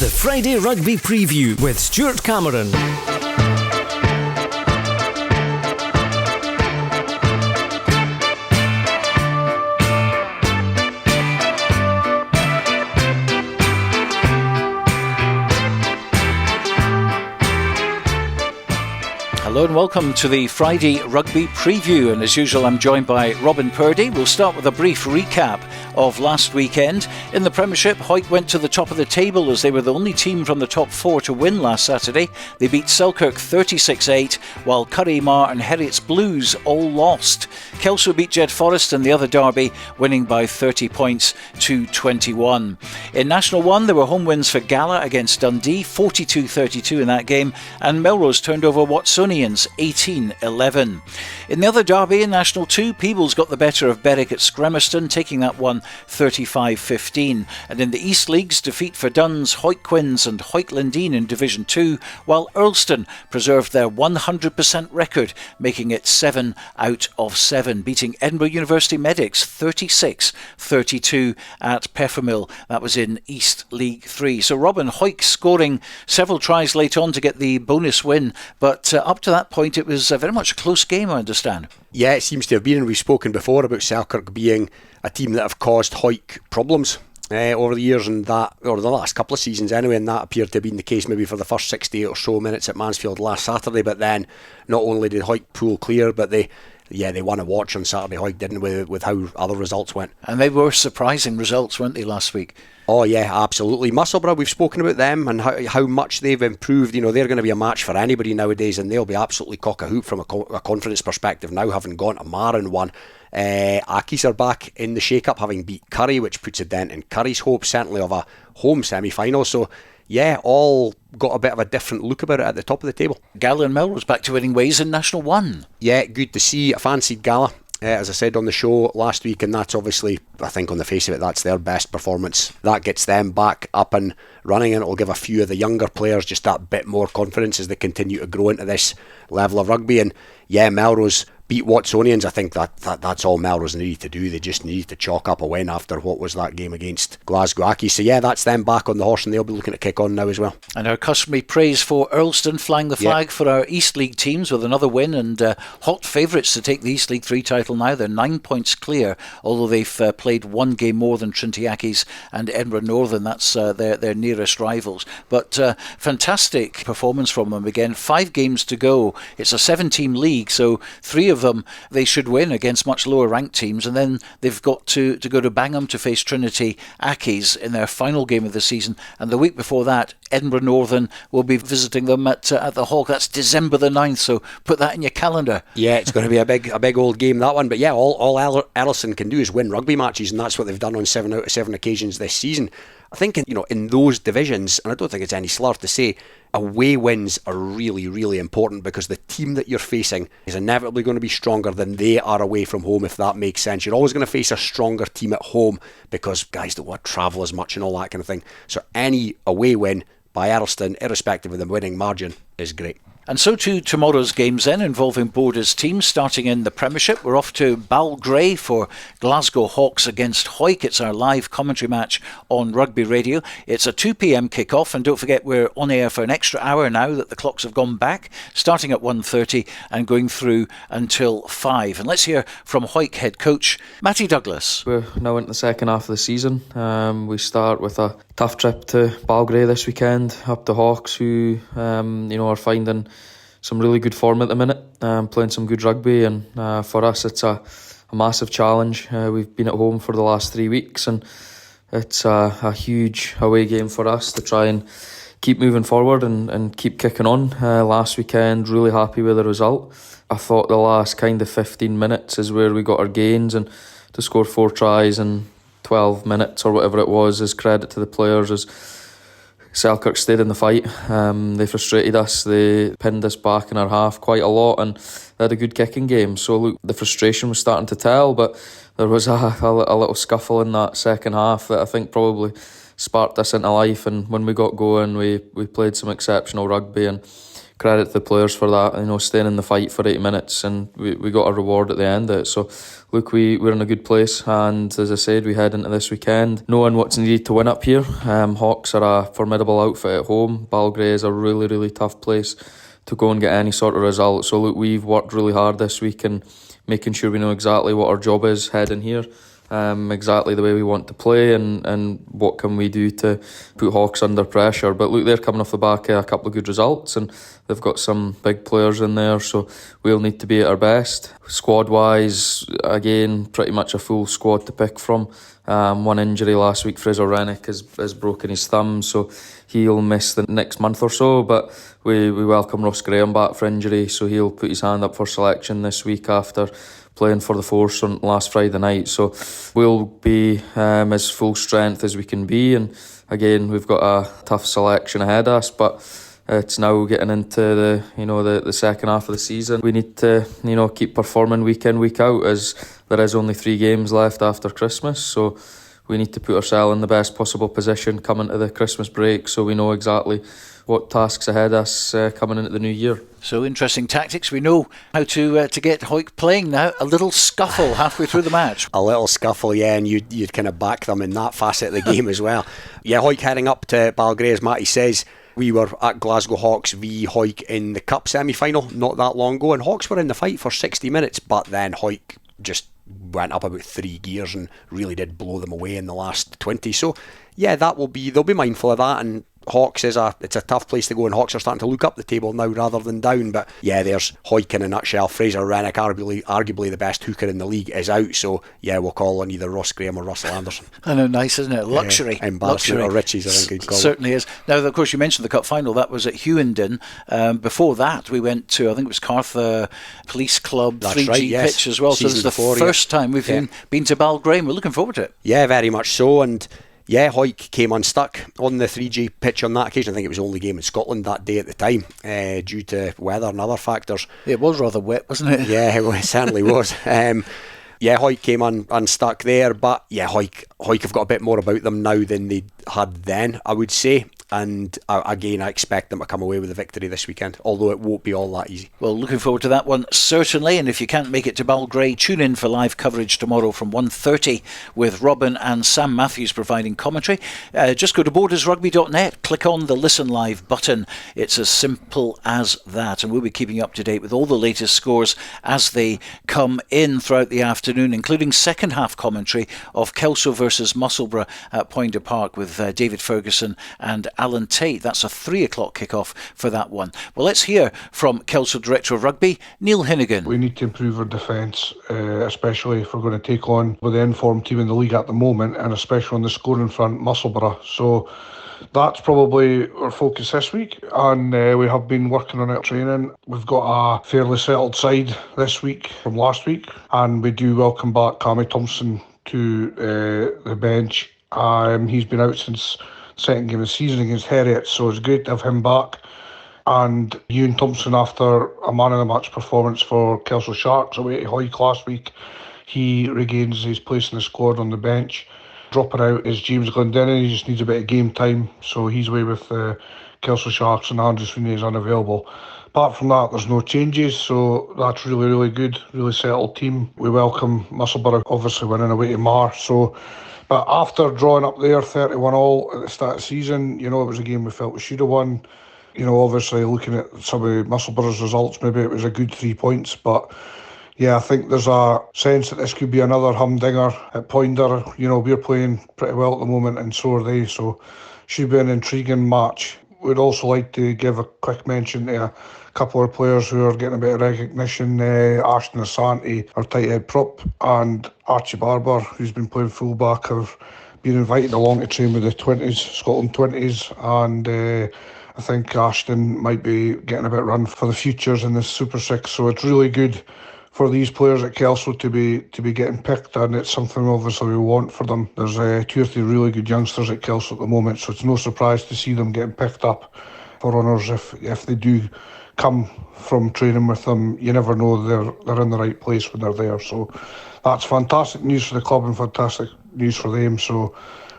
The Friday Rugby Preview with Stuart Cameron. Hello and welcome to the Friday Rugby Preview, and as usual I'm joined by Robin Purdie. We'll start with a brief recap of last weekend. In the Premiership, Hawick went to the top of the table as they were the only team from the top four to win last Saturday. They beat Selkirk 36-8, while Currie, Mar and Heriot's Blues all lost. Kelso beat Jed Forest in the other derby, winning by 30 points to 21. In National 1, there were home wins for Gala against Dundee, 42-32 in that game, and Melrose turned over Watsonians 18-11. In the other derby in National 2, Peebles got the better of Berwick at Scremerston, taking that one 35-15. And in the East Leagues, defeat for Duns, Hawick Quins and Hawick Lindeen in Division 2, while Earlston preserved their 100% record, making it 7 out of 7, beating Edinburgh University Medics 36-32 at Peffermill. That was in East League 3. So Robin, Hawick scoring several tries late on to get the bonus win, but up to that point it was very much a close game, I understand. Yeah, it seems to have been, and we've spoken before about Selkirk being a team that have caused Hawick problems over the years, and that, or the last couple of seasons anyway, and that appeared to have been the case maybe for the first 68 or so minutes at Mansfield last Saturday. But then not only did Hawick pull clear, but they won a watch on Saturday. Hawick didn't, with how other results went. And they were surprising results, weren't they, last week? Oh yeah, absolutely. Musselburgh, we've spoken about them and how much they've improved. You know, they're going to be a match for anybody nowadays, and they'll be absolutely cock-a-hoop from a confidence perspective now, having gone to Mar and won. Accies are back in the shake-up, having beat Currie, which puts a dent in Currie's hopes, certainly of a home semi-final. So yeah, all got a bit of a different look about it at the top of the table. Gala and Melrose back to winning ways in National 1. Yeah, good to see. I fancied Gala, as I said on the show last week, and that's obviously, I think on the face of it, that's their best performance. That gets them back up and running, and it'll give a few of the younger players just that bit more confidence as they continue to grow into this level of rugby. And yeah, Melrose beat Watsonians. I think that's all Melrose needed to do. They just needed to chalk up a win after what was that game against Glasgow Accies. So yeah, that's them back on the horse, and they'll be looking to kick on now as well. And our customary praise for Earlston flying the flag for our East League teams with another win, and hot favourites to take the East League 3 title now. They're 9 points clear, although they've played one game more than Trinity Accies and Edinburgh Northern. That's their nearest rivals. But fantastic performance from them again. 5 games to go. It's a 7-team league, so 3 of them they should win against much lower ranked teams, and then they've got to go to Bangham to face Trinity Accies in their final game of the season, and the week before that Edinburgh Northern will be visiting them at the Hawk. That's December the 9th, so put that in your calendar. Yeah, it's going to be a big old game, that one. But yeah, all Ellison can do is win rugby matches, and that's what they've done on 7 out of 7 occasions this season. I think in those divisions, and I don't think it's any slur to say, away wins are really, really important, because the team that you're facing is inevitably going to be stronger than they are away from home, if that makes sense. You're always going to face a stronger team at home because guys don't want to travel as much and all that kind of thing. So any away win by Earlston, irrespective of the winning margin, is great. And so to tomorrow's games then, involving Borders teams. Starting in the Premiership, we're off to Balgray for Glasgow Hawks against Hawick. It's our live commentary match on Rugby Radio. It's a 2 p.m. kick-off, and don't forget we're on air for an extra hour now that the clocks have gone back, starting at 1:30 and going through until 5. And let's hear from Hawick head coach Matty Douglas. We're now into the second half of the season. We start with a tough trip to Balgray this weekend, up to Hawks, who are finding some really good form at the minute, playing some good rugby, and for us it's a massive challenge. We've been at home for the last 3 weeks, and it's a huge away game for us to try and keep moving forward and keep kicking on. Last weekend, really happy with the result. I thought the last kind of 15 minutes is where we got our gains, and to score 4 tries in 12 minutes or whatever it was is credit to the players, as Selkirk stayed in the fight. They frustrated us. They pinned us back in our half quite a lot, and they had a good kicking game. So look, the frustration was starting to tell, but there was a little scuffle in that second half that I think probably sparked us into life. And when we got going, we played some exceptional rugby and credit to the players for that, staying in the fight for 80 minutes, and we got a reward at the end of it. So look, we're in a good place, and as I said, we head into this weekend knowing what's needed to win up here. Hawks are a formidable outfit at home. Balgrey is a really, really tough place to go and get any sort of result. So look, we've worked really hard this week and making sure we know exactly what our job is heading here, exactly the way we want to play, and what can we do to put Hawks under pressure. But look, they're coming off the back of a couple of good results, and they've got some big players in there, so we'll need to be at our best. Squad wise, again, pretty much a full squad to pick from. One injury last week, Fraser Rennick has broken his thumb, so he'll miss the next month or so, but we welcome Ross Graham back for injury, so he'll put his hand up for selection this week after playing for the Force on last Friday night. So we'll be as full strength as we can be, and again, we've got a tough selection ahead of us, but it's now getting into the second half of the season. We need to keep performing week in, week out, as there is only 3 games left after Christmas, so we need to put ourselves in the best possible position coming to the Christmas break, so we know exactly what tasks ahead of us coming into the new year. So interesting tactics. We know how to get Hawick playing now. A little scuffle halfway through the match. A little scuffle, yeah, and you'd kind of back them in that facet of the game as well. Yeah, Hawick heading up to Balgrey, as Matty says. We were at Glasgow Hawks v Hawick in the Cup semi-final not that long ago, and Hawks were in the fight for 60 minutes, but then Hawick just went up about 3 gears and really did blow them away in the last 20. So yeah, they'll be mindful of that, and Hawks it's a tough place to go, and Hawks are starting to look up the table now rather than down. But yeah, there's Hawick in a nutshell. Fraser Rennick, arguably the best hooker in the league, is out, so yeah, we'll call on either Ross Graham or Russell Anderson. I know, nice, isn't it? Luxury. Embarrassment or riches, I think you'd call it. Certainly is. Now, of course, you mentioned the cup final. That was at Hewenden. Before that, we went to, I think it was Cartha Police Club, That's 3G right, yes. pitch as well. Season so this is the before, first time we've been to Balgrey. We're looking forward to it. Yeah, very much so. And yeah, Hawick came unstuck on the 3G pitch on that occasion. I think it was the only game in Scotland that day at the time, due to weather and other factors. It was rather wet, wasn't it? Yeah, it certainly was. Yeah, Hawick came unstuck there, but yeah, Hawick have got a bit more about them now than they had then, I would say. And again, I expect them to come away with a victory this weekend, although it won't be all that easy. Well, looking forward to that one, certainly. And if you can't make it to Balgrey, tune in for live coverage tomorrow from 1:30 with Robin and Sam Matthews providing commentary. Just go to bordersrugby.net, click on the Listen Live button. It's as simple as that. And we'll be keeping you up to date with all the latest scores as they come in throughout the afternoon, including second half commentary of Kelso versus Musselburgh at Poynter Park with David Ferguson and Alan Tate. That's a 3 o'clock kickoff for that one. Well, let's hear from Kelso Director of Rugby, Neil Hinnigan. We need to improve our defence, especially if we're going to take on with the informed team in the league at the moment, and especially on the scoring front, Musselburgh. So that's probably our focus this week, and we have been working on it training. We've got a fairly settled side this week from last week, and we do welcome back Cammy Thompson to the bench. He's been out since second game of the season against Heriot, so it's great to have him back. And Ewan Thompson, after a man of the match performance for Kelso Sharks away to Hawick last week, he regains his place in the squad on the bench. Dropping out is James Glendinning. He just needs a bit of game time, so he's away with Kelso Sharks, and Andrew Sweeney is unavailable. Apart from that, there's no changes, so that's really, really good. Really settled team. We welcome Musselburgh, obviously winning away to Mar. But after drawing up there 31-all at the start of the season, it was a game we felt we should have won. Obviously looking at some of Musselburgh's results, maybe it was a good 3 points. But yeah, I think there's a sense that this could be another humdinger at Poynter. We're playing pretty well at the moment, and so are they. So should be an intriguing match. We'd also like to give a quick mention to a couple of players who are getting a bit of recognition. Ashton Asante, our tight head prop, and Archie Barber, who's been playing fullback, have been invited along to train with the 20s, Scotland 20s, and I think Ashton might be getting a bit of run for the futures in the Super Six. So it's really good for these players at Kelso to be getting picked, and it's something obviously we want for them. There's 2 or 3 really good youngsters at Kelso at the moment, so it's no surprise to see them getting picked up for honours if they do come from training with them. You never know, they're in the right place when they're there. So that's fantastic news for the club and fantastic news for them. So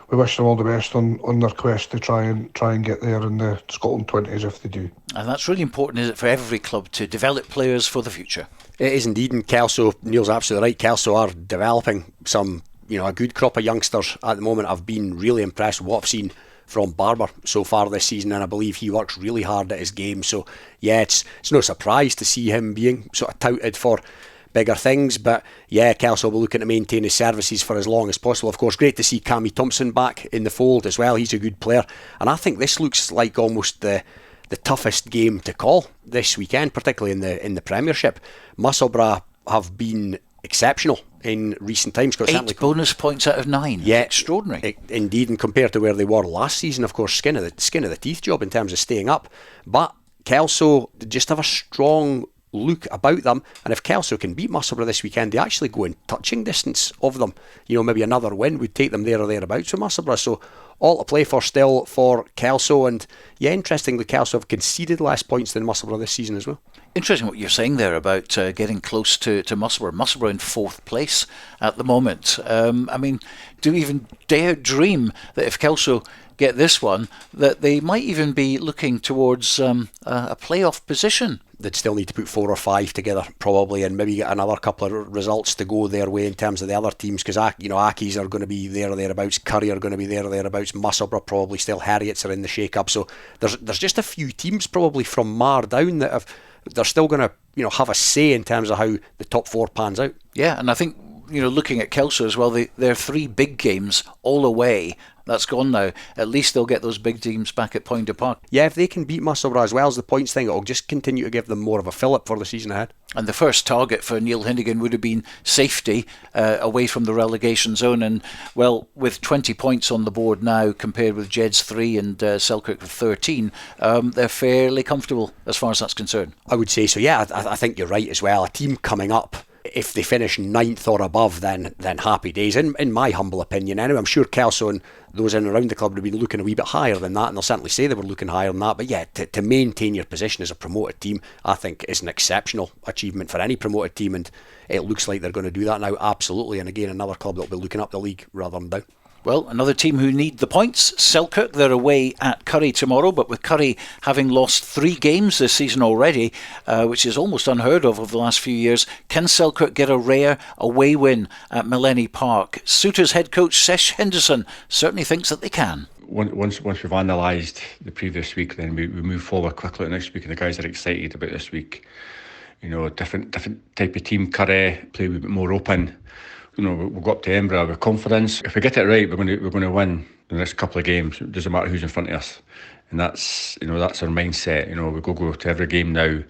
we wish them all the best on their quest to try and get there in the Scotland 20s if they do. And that's really important, is it, for every club to develop players for the future? It is indeed, and Kelso, Neil's absolutely right, Kelso are developing some, a good crop of youngsters at the moment. I've been really impressed with what I've seen from Barber so far this season, and I believe he works really hard at his game. So yeah, it's no surprise to see him being sort of touted for bigger things, but yeah, Kelso will be looking to maintain his services for as long as possible. Of course, great to see Cammy Thompson back in the fold as well. He's a good player, and I think this looks like almost the toughest game to call this weekend, particularly in the Premiership. Musselburgh have been exceptional in recent times. 8 bonus points out of 9. Yeah, extraordinary. Indeed, and compared to where they were last season, of course, skin of the teeth job in terms of staying up. But Kelso just have a strong look about them, and if Kelso can beat Musselburgh this weekend, they actually go in touching distance of them. Maybe another win would take them there or thereabouts for Musselburgh. So all to play for still for Kelso, and yeah, interestingly, Kelso have conceded less points than Musselburgh this season as well. Interesting what you're saying there about getting close to Musselburgh. Musselburgh in 4th place at the moment. Do you even dare dream that if Kelso get this one, that they might even be looking towards a playoff position? They'd still need to put 4 or 5 together probably, and maybe get another couple of results to go their way in terms of the other teams, because Accies are going to be there or thereabouts, Curry are going to be there or thereabouts, Musselburgh probably still, Heriots are in the shake-up. So there's just a few teams probably from Mar down that they're still going to have a say in terms of how the top 4 pans out. Yeah, and I think looking at Kelso as well, their 3 big games all away. That's gone now. At least they'll get those big teams back at Poynter Park. Yeah, if they can beat Musselburgh as well as the points thing, it'll just continue to give them more of a fillip for the season ahead. And the first target for Neil Hinnigan would have been safety away from the relegation zone. And, well, with 20 points on the board now compared with Jed's 3 and Selkirk with 13, they're fairly comfortable as far as that's concerned. I would say so, yeah. I think you're right as well. A team coming up, if they finish 9th or above, then happy days, in my humble opinion. Anyway, I'm sure Kelso and those in and around the club would have been looking a wee bit higher than that, and they'll certainly say they were looking higher than that. But yeah, to maintain your position as a promoted team, I think is an exceptional achievement for any promoted team, and it looks like they're going to do that now, absolutely. And again, another club that will be looking up the league rather than down. Well, another team who need the points, Selkirk. They're away at Curry tomorrow, but with Curry having lost 3 games this season already, which is almost unheard of over the last few years, can Selkirk get a rare away win at Millennium Park? Souters head coach Sesh Henderson certainly thinks that they can. Once we've analysed the previous week, then we move forward quickly next week, and the guys are excited about this week. Different type of team. Curry play a bit more open. We'll go up to Edinburgh with confidence. If we get it right, we're going to win the next couple of games. It doesn't matter who's in front of us, and that's our mindset. We go to every game now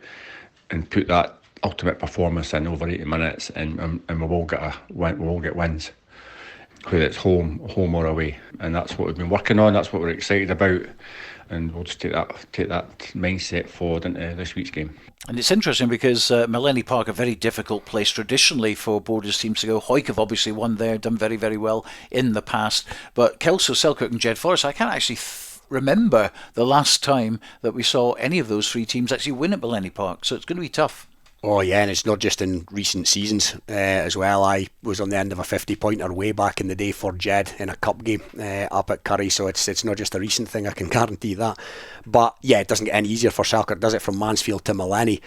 and put that ultimate performance in over 80 minutes, and we will get wins, whether it's home or away, and that's what we've been working on. That's what we're excited about, and we'll just take that mindset forward into this week's game. And it's interesting because Millennium Park, a very difficult place traditionally for Borders teams to go. Hawick have obviously won there, done very, very well in the past. But Kelso, Selkirk and Jed Forest, I can't actually remember the last time that we saw any of those 3 teams actually win at Millennium Park. So it's going to be tough. Oh yeah, and it's not just in recent seasons as well. I was on the end of a 50-pointer way back in the day for Jed in a cup game up at Curry, so it's not just a recent thing, I can guarantee that. But yeah, it doesn't get any easier for Selkirk, does it, from Mansfield to Millennium?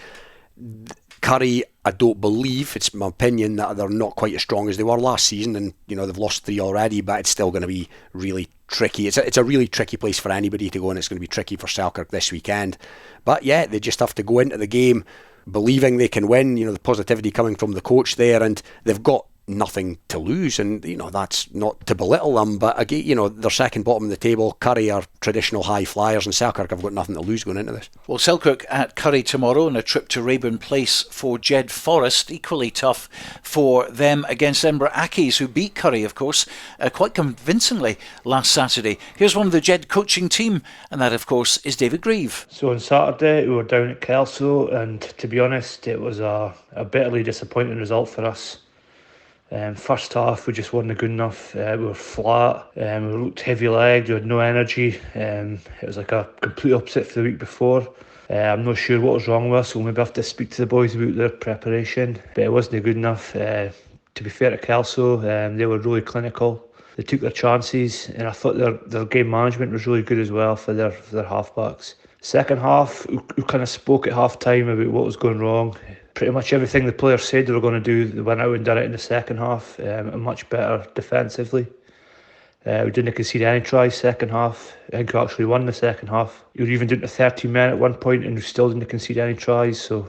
Curry, I don't believe, it's my opinion, that they're not quite as strong as they were last season, and they've lost 3 already, but it's still going to be really tricky. It's a really tricky place for anybody to go, and it's going to be tricky for Selkirk this weekend. But yeah, they just have to go into the game believing they can win, the positivity coming from the coach there, and they've got nothing to lose, and that's not to belittle them, but again, they're second bottom of the table. Curry are traditional high flyers, and Selkirk have got nothing to lose going into this. Well, Selkirk at Curry tomorrow, and a trip to Rayburn Place for Jed Forest, equally tough for them against Edinburgh Accies, who beat Curry, of course, quite convincingly last Saturday. Here's one of the Jed coaching team, and that, of course, is David Grieve. So on Saturday we were down at Kelso, and to be honest, it was a bitterly disappointing result for us. First half we just wasn't good enough. We were flat, we looked heavy-legged, we had no energy. It was like a complete opposite for the week before. I'm not sure what was wrong with us, so we'll maybe have to speak to the boys about their preparation, but it wasn't good enough. To be fair to Kelso, they were really clinical. They took their chances, and I thought their game management was really good as well for their halfbacks. Second half, we kind of spoke at half time about what was going wrong. Pretty much everything the players said they were going to do, they went out and did it in the second half, and much better defensively. We didn't concede any tries second half. I think we actually won the second half. We were even down to 30 men at one point and we still didn't concede any tries, so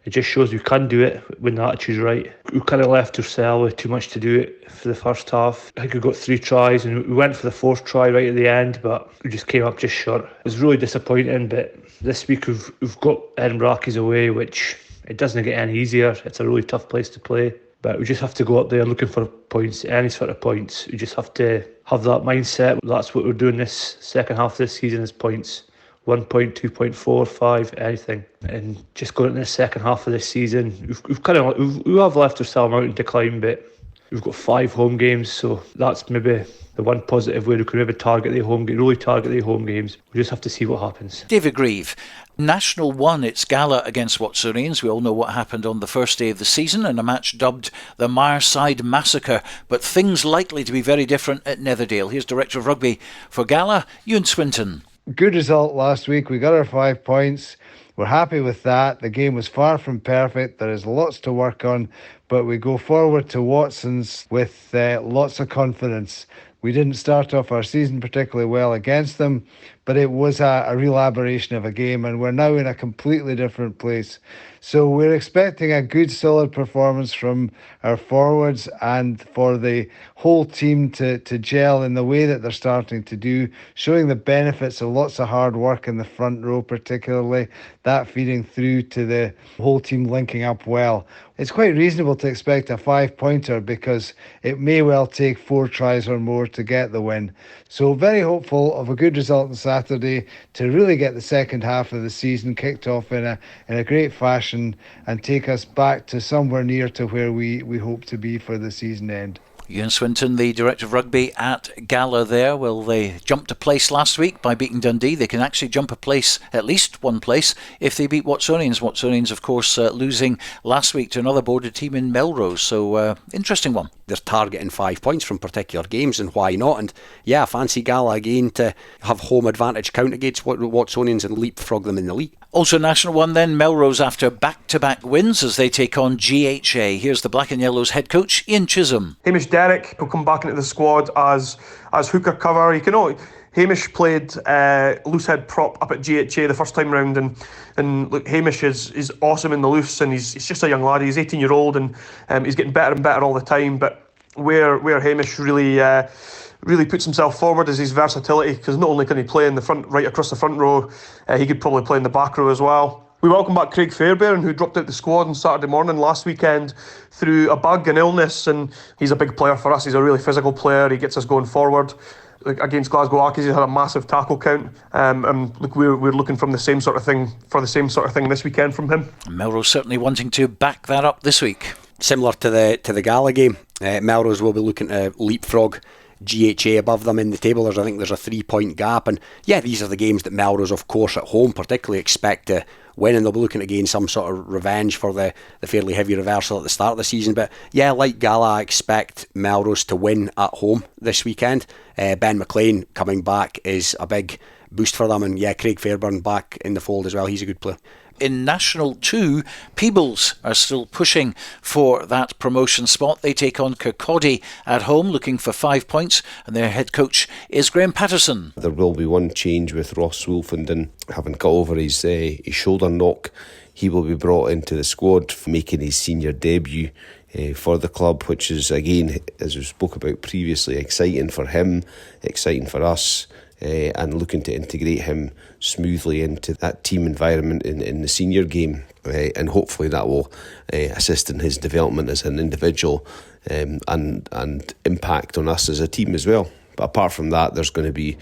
it just shows we can do it when the attitude's right. We kind of left ourselves with too much to do it for the first half. I think we got 3 tries and we went for the 4th try right at the end, but we just came up just short. It was really disappointing, but this week we've got Edinburgh Accies away, which it doesn't get any easier. It's a really tough place to play. But we just have to go up there looking for points, any sort of points. We just have to have that mindset. That's what we're doing this second half of this season, is points. 1 point, 2 point, 4, 5, anything. And just going into the second half of this season, we have left ourselves out in decline, but we've got 5 home games, so that's maybe the one positive where we can maybe really target the home games. We just have to see what happens. David Grieve, National won its gala against Watsonians. We all know what happened on the first day of the season in a match dubbed the Mireside Massacre, but things likely to be very different at Netherdale. Here's Director of Rugby for Gala, Ewan Swinton. Good result last week. We got our 5 points. We're happy with that. The game was far from perfect. There is lots to work on, but we go forward to Watsons with lots of confidence. We didn't start off our season particularly well against them, but it was a real aberration of a game, and we're now in a completely different place. So we're expecting a good, solid performance from our forwards and for the whole team to gel in the way that they're starting to do, showing the benefits of lots of hard work in the front row particularly, that feeding through to the whole team linking up well. It's quite reasonable to expect a 5-pointer because it may well take 4 tries or more to get the win. So very hopeful of a good result on Saturday to really get the second half of the season kicked off in a great fashion and take us back to somewhere near to where we hope to be for the season end. Ewan Swinton, the Director of Rugby at Gala there. Well, they jumped a place last week by beating Dundee. They can actually jump a place, at least one place, if they beat Watsonians. Watsonians, of course, losing last week to another border team in Melrose. So, interesting one. They're targeting 5 points from particular games, and why not? And yeah, fancy Gala again to have home advantage count against Watsonians and leapfrog them in the league. Also National 1 then, Melrose after back-to-back wins as they take on GHA. Here's the Black and Yellows head coach, Ian Chisholm. Hamish Derrick will come back into the squad as hooker cover. Hamish played loosehead prop up at GHA the first time round, and look, Hamish is awesome in the loose, and he's just a young lad. He's 18-year-old, and he's getting better and better all the time. But where Hamish really puts himself forward is his versatility, because not only can he play in the front, right across the front row, he could probably play in the back row as well. We welcome back Craig Fairbairn, who dropped out the squad on Saturday morning last weekend through a bug and illness, and he's a big player for us. He's a really physical player. He gets us going forward. Against Glasgow Accies, he had a massive tackle count, and look, we're looking for the same sort of thing this weekend from him. Melrose certainly wanting to back that up this week. Similar to the Gala game, Melrose will be looking to leapfrog GHA above them in the table. I think there's a 3-point gap, and yeah, these are the games that Melrose, of course, at home particularly expect to win, and they'll be looking to gain some sort of revenge for the fairly heavy reversal at the start of the season. But yeah, like Gala, I expect Melrose to win at home this weekend. Ben McLean coming back is a big boost for them, and yeah, Craig Fairbairn back in the fold as well. He's a good player. In National 2, Peebles are still pushing for that promotion spot. They take on Kirkcaldy at home, looking for 5 points, and their head coach is Graham Patterson. There will be one change with Ross Wolfenden having got over his shoulder knock. He will be brought into the squad, making his senior debut for the club, which is, again, as we spoke about previously, exciting for him, exciting for us. And looking to integrate him smoothly into that team environment in the senior game, and hopefully that will assist in his development as an individual, and impact on us as a team as well. But apart from that, there's going to be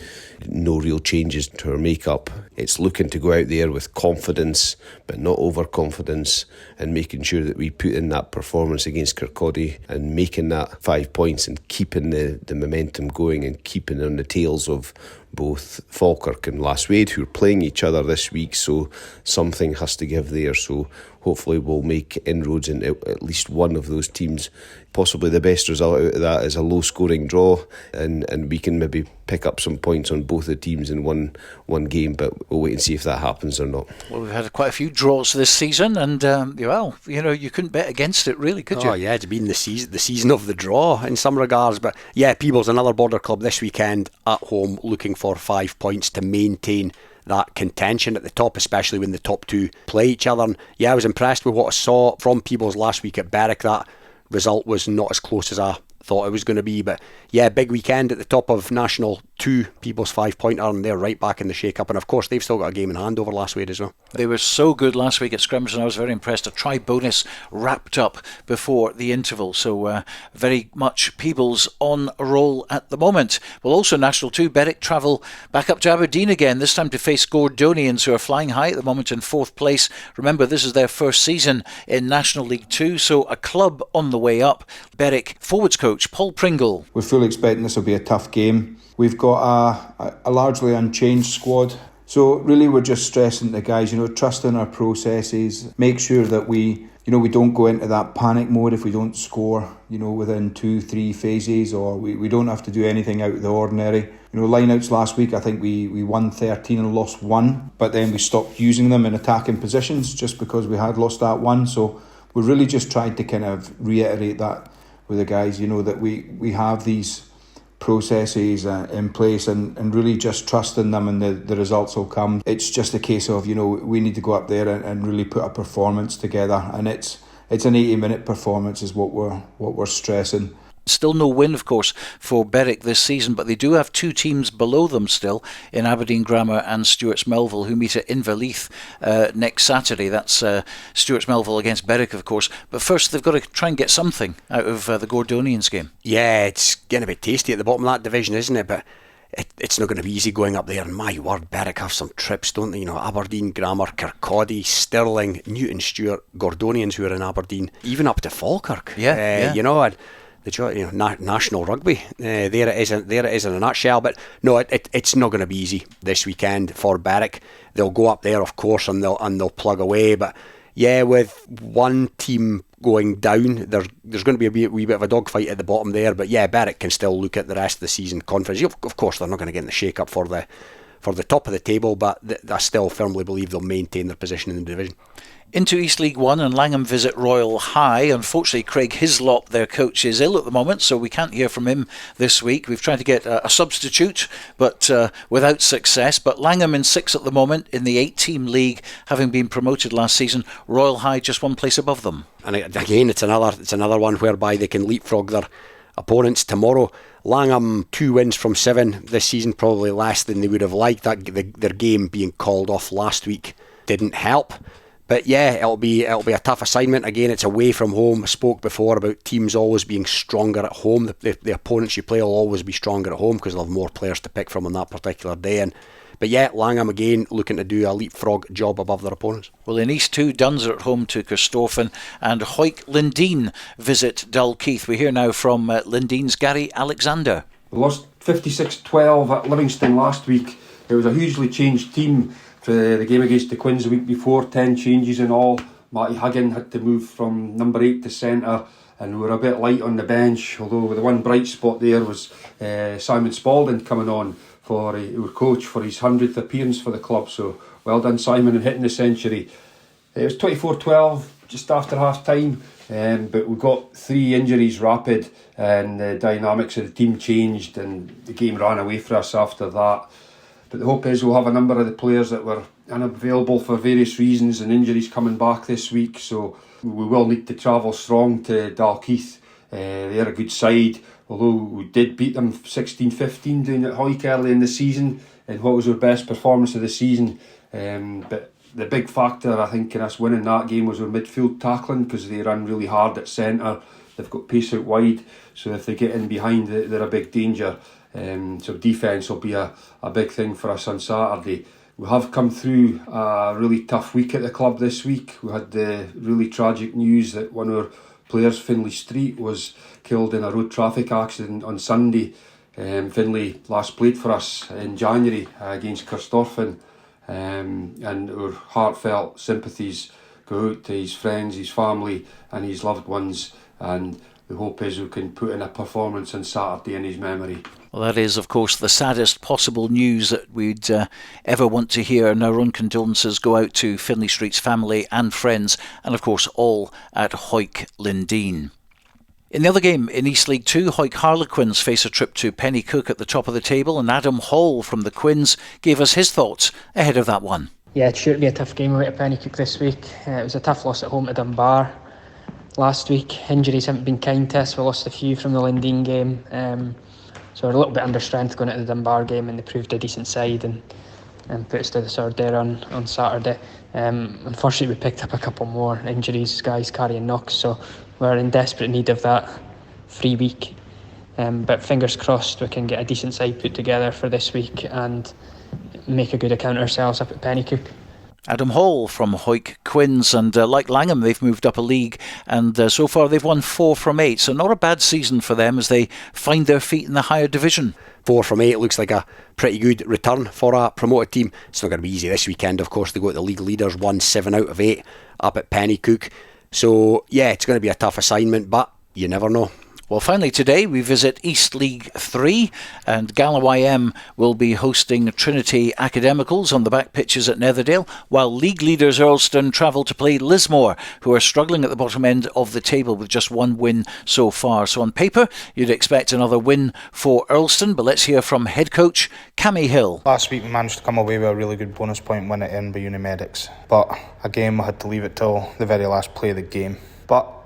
no real changes to our makeup. It's looking to go out there with confidence, but not overconfidence, and making sure that we put in that performance against Kirkcaldy and making that 5 points and keeping the momentum going and keeping on the tails of both Falkirk and Lasswade, who are playing each other this week, so something has to give there. So hopefully we'll make inroads into at least one of those teams. Possibly the best result out of that is a low scoring draw, and we can maybe pick up some points on both the teams in one game, but we'll wait and see if that happens or not. Well, we've had quite a few draws this season, and you couldn't bet against it, really, could you? Oh yeah, it's been the season of the draw in some regards. But yeah, Peebles, another border club this weekend at home, looking for 5 points to maintain that contention at the top, especially when the top two play each other. And yeah, I was impressed with what I saw from Peebles last week at Berwick. That result was not as close as I thought it was going to be, but yeah, big weekend at the top of National 2, Peebles 5-pointer, and they're right back in the shake-up, and of course they've still got a game in hand over Lasswade as well. They were so good last week at Scrimmage, and I was very impressed. A try bonus wrapped up before the interval, so very much Peebles on a roll at the moment. Well, also National 2, Berwick travel back up to Aberdeen again, this time to face Gordonians, who are flying high at the moment in 4th place. Remember, this is their first season in National League 2, so a club on the way up. Berwick forwards coach Paul Pringle. We're fully expecting this will be a tough game. We've got a largely unchanged squad. So really we're just stressing the guys, trust in our processes, make sure that we don't go into that panic mode if we don't score, within 2-3 phases, or we don't have to do anything out of the ordinary. Lineouts last week, I think we won 13 and lost 1, but then we stopped using them in attacking positions just because we had lost that one. So we really just tried to kind of reiterate that with the guys, that we have these processes in place and really just trust in them, and the results will come. It's just a case of, we need to go up there and really put a performance together, and it's an 80-minute performance is what we're stressing. Still no win, of course, for Berwick this season, but they do have 2 teams below them still in Aberdeen Grammar and Stuart's Melville, who meet at Inverleith next Saturday. That's Stuart's Melville against Berwick, of course. But first, they've got to try and get something out of the Gordonians game. Yeah, it's going to be tasty at the bottom of that division, isn't it? But it's not going to be easy going up there. And my word, Berwick have some trips, don't they? Aberdeen Grammar, Kirkcaldy, Stirling, Newton Stewart, Gordonians who are in Aberdeen, even up to Falkirk. Yeah. National Rugby. There it is in a nutshell. But no, it's not going to be easy this weekend for Berwick. They'll go up there, of course, and they'll plug away. But yeah, with one team going down, there's going to be a wee bit of a dogfight at the bottom there. But yeah, Berwick can still look at the rest of the season confidence. Of course, they're not going to get in the shake-up for the top of the table, but I still firmly believe they'll maintain their position in the division. Into East League 1, and Langham visit Royal High. Unfortunately, Craig Hislop, their coach, is ill at the moment, so we can't hear from him this week. We've tried to get a substitute, but without success. But Langham in 6 at the moment in the 8-team league, having been promoted last season. Royal High just one place above them. And again, it's another one whereby they can leapfrog their opponents tomorrow. Langham 2 wins from 7 this season, probably less than they would have liked. Their game being called off last week didn't help. But yeah, it'll be a tough assignment. Again, it's away from home. I spoke before about teams always being stronger at home. The opponents you play will always be stronger at home because they'll have more players to pick from on that particular day. But yeah, Langham again looking to do a leapfrog job above their opponents. Well, in East 2, Duns are at home to Kirstophen, and Hoyk Lindeen visit Dalkeith. We hear now from Lindeen's Gary Alexander. We lost 56-12 at Livingston last week. It was a hugely changed team for the game against the Quins the week before. 10 changes in all. Matty Haggin had to move from number 8 to centre, and we were a bit light on the bench, although the one bright spot there was Simon Spalding coming on for our coach for his 100th appearance for the club. So well done, Simon, in hitting the century. It was 24-12 just after half time, but we got 3 injuries rapid, and the dynamics of the team changed and the game ran away for us after that. But the hope is we'll have a number of the players that were unavailable for various reasons and injuries coming back this week, so we will need to travel strong to Dalkeith. They're a good side, although we did beat them 16-15 down at Hoyk early in the season in what was our best performance of the season. But the big factor, I think, in us winning that game was our midfield tackling, because they run really hard at centre. They've got pace out wide, so if they get in behind, they're a big danger. So defence will be a big thing for us on Saturday. We have come through a really tough week at the club this week. We had the really tragic news that one of our players, Finlay Street, was killed in a road traffic accident on Sunday. Finlay last played for us in January against Kirstofan, and our heartfelt sympathies go out to his friends, his family and his loved ones, and the hope is we can put in a performance on Saturday in his memory. Well, that is, of course, the saddest possible news that we'd ever want to hear, and our own condolences go out to Finlay Street's family and friends, and of course all at Hawick Lindeen. In the other game in East League 2, Hawick Harlequins face a trip to Pennycook at the top of the table, and Adam Hall from the Quins gave us his thoughts ahead of that one. Yeah, it should be a tough game away to Pennycook this week. It was a tough loss at home to Dunbar last week. Injuries haven't been kind to us. We lost a few from the Lindeen game. So we're a little bit under strength going into the Dunbar game, and they proved a decent side and put us to the sword there on Saturday. Unfortunately, we picked up a couple more injuries, guys carrying knocks, so we're in desperate need of that free week. But fingers crossed we can get a decent side put together for this week and make a good account of ourselves up at Pennycook. Adam Hall from Hawick Quins, and like Langham, they've moved up a league, and so far they've won 4 from 8, so not a bad season for them as they find their feet in the higher division. 4 from 8 looks like a pretty good return for a promoted team. It's not going to be easy this weekend, of course. They go to the league leaders, won 7 out of 8 up at Pennycook. So yeah, it's going to be a tough assignment, but you never know. Well, finally today we visit East League 3, and Galloway M will be hosting Trinity Academicals on the back pitches at Netherdale, while league leaders Earlston travel to play Lismore, who are struggling at the bottom end of the table with just 1 win so far. So on paper, you'd expect another win for Earlston, but let's hear from head coach Cammy Hill. Last week we managed to come away with a really good bonus point win at Edinburgh Unimedics, but again we had to leave it till the very last play of the game. But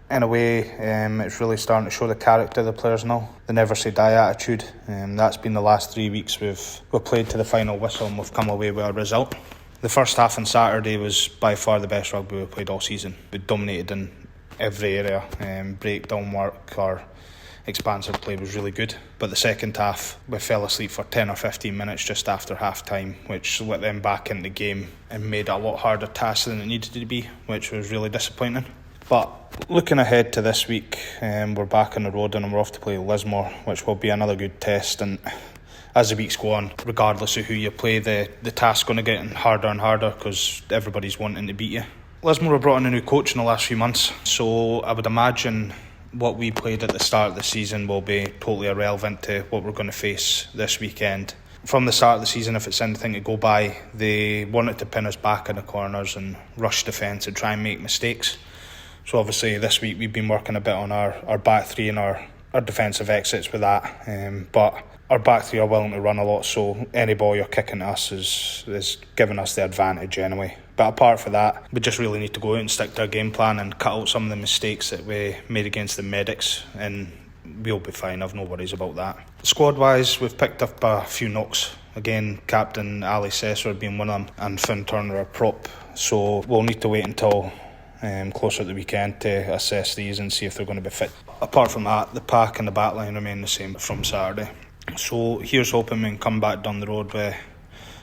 in a way, it's really starting to show the character of the players now. The never say die attitude. That's been the last 3 weeks we've played to the final whistle and we've come away with a result. The first half on Saturday was by far the best rugby we've played all season. We dominated in every area. Breakdown work or expansive play was really good. But the second half, we fell asleep for 10 or 15 minutes just after half time, which let them back in the game and made it a lot harder task than it needed to be, which was really disappointing. But looking ahead to this week, we're back on the road and we're off to play Lismore, which will be another good test. And as the weeks go on, regardless of who you play, the task's going to get harder and harder because everybody's wanting to beat you. Lismore have brought in a new coach in the last few months, so I would imagine what we played at the start of the season will be totally irrelevant to what we're going to face this weekend. From the start of the season, if it's anything to go by, they wanted to pin us back in the corners and rush defence and try and make mistakes. So obviously this week we've been working a bit on our back three and our defensive exits with that. But our back three are willing to run a lot, so any ball you're kicking at us is giving us the advantage anyway. But apart from that, we just really need to go out and stick to our game plan and cut out some of the mistakes that we made against the Medics, and we'll be fine. I've no worries about that. Squad-wise, we've picked up a few knocks. Again, Captain Ali Sesser being one of them, and Finn Turner a prop. So we'll need to wait until closer to the weekend to assess these and see if they're going to be fit. Apart from that, the pack and the back line remain the same from Saturday. So here's hoping we can come back down the road with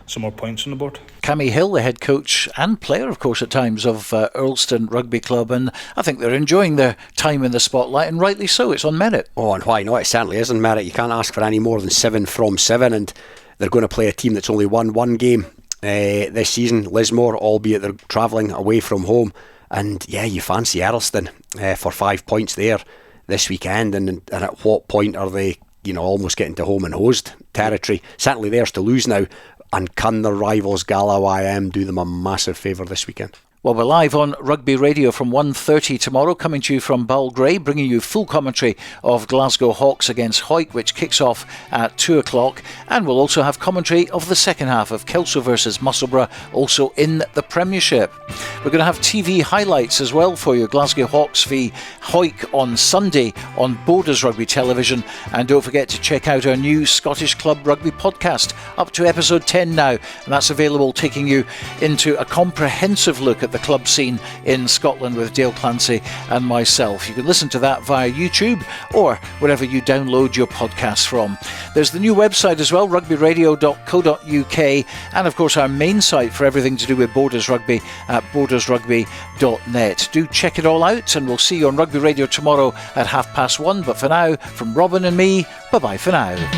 some more points on the board. Cammy Hill, the head coach and player, of course, at times of Earlston Rugby Club, and I think they're enjoying their time in the spotlight, and rightly so. It's on merit. Oh, and why not? It certainly is on merit. You can't ask for any more than 7 from 7, and they're going to play a team that's only won 1 game this season, Lismore, albeit they're travelling away from home. And yeah, you fancy Earlston for 5 points there this weekend, and at what point are they, almost getting to home and hosed territory? Certainly theirs to lose now, and can their rivals Galloway M do them a massive favour this weekend? Well, we're live on Rugby Radio from 1:30 tomorrow, coming to you from Balgrey, bringing you full commentary of Glasgow Hawks against Hawick, which kicks off at 2 o'clock. And we'll also have commentary of the second half of Kelso versus Musselburgh, also in the Premiership. We're going to have TV highlights as well for you. Glasgow Hawks v Hawick on Sunday on Borders Rugby Television. And don't forget to check out our new Scottish Club Rugby podcast, up to episode 10 now. And that's available, taking you into a comprehensive look at the club scene in Scotland with Dale Clancy and myself. You can listen to that via YouTube or wherever you download your podcasts from. There's the new website as well, rugbyradio.co.uk, and of course our main site for everything to do with Borders Rugby at bordersrugby.net. Do check it all out, and we'll see you on Rugby Radio tomorrow at 1:30. But for now, from Robin and me, bye-bye for now.